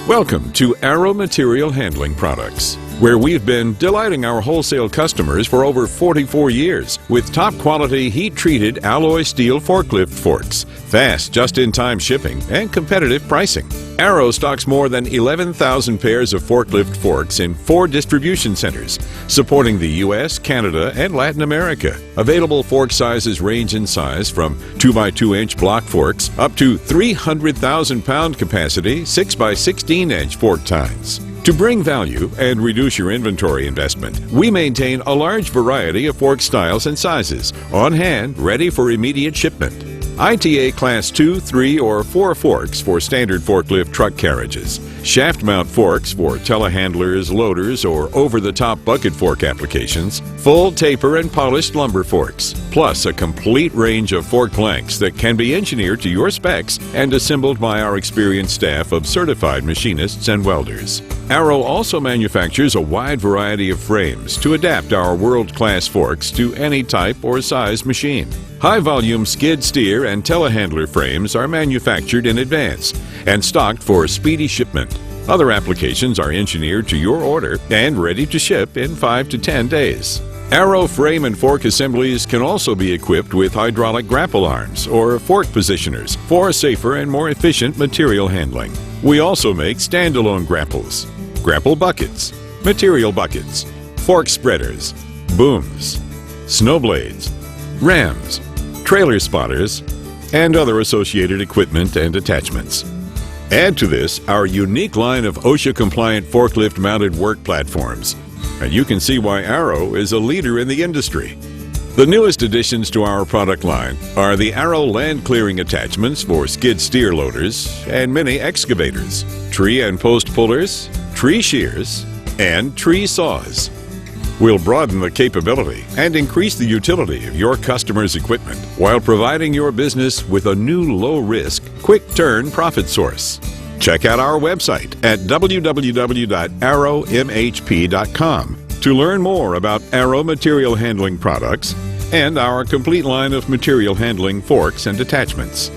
Welcome to Arrow Material Handling Products, where we've been delighting our wholesale customers for over 44 years with top-quality heat-treated alloy steel forklift forks, fast just-in-time shipping, and competitive pricing. Arrow stocks more than 11,000 pairs of forklift forks in 4 distribution centers, supporting the U.S., Canada, and Latin America. Available fork sizes range in size from 2x2-inch block forks up to 300,000-pound capacity 6x16-inch fork tines. To bring value and reduce your inventory investment, we maintain a large variety of fork styles and sizes, on hand, ready for immediate shipment. ITA Class 2, 3, or 4 forks for standard forklift truck carriages, shaft mount forks for telehandlers, loaders, or over-the-top bucket fork applications, full taper and polished lumber forks, plus a complete range of fork planks that can be engineered to your specs and assembled by our experienced staff of certified machinists and welders. Arrow also manufactures a wide variety of frames to adapt our world-class forks to any type or size machine. High-volume skid steer and telehandler frames are manufactured in advance and stocked for speedy shipment. Other applications are engineered to your order and ready to ship in 5 to 10 days. Arrow frame and fork assemblies can also be equipped with hydraulic grapple arms or fork positioners for safer and more efficient material handling. We also make standalone grapples, grapple buckets, material buckets, fork spreaders, booms, snow blades, rams, trailer spotters, and other associated equipment and attachments. Add to this our unique line of OSHA-compliant forklift-mounted work platforms, and you can see why Arrow is a leader in the industry. The newest additions to our product line are the Arrow land clearing attachments for skid steer loaders and mini excavators, tree and post pullers, tree shears, and tree saws. We'll broaden the capability and increase the utility of your customers' equipment while providing your business with a new low-risk, quick-turn profit source. Check out our website at www.arrowmhp.com to learn more about Arrow Material Handling Products and our complete line of material handling forks and attachments.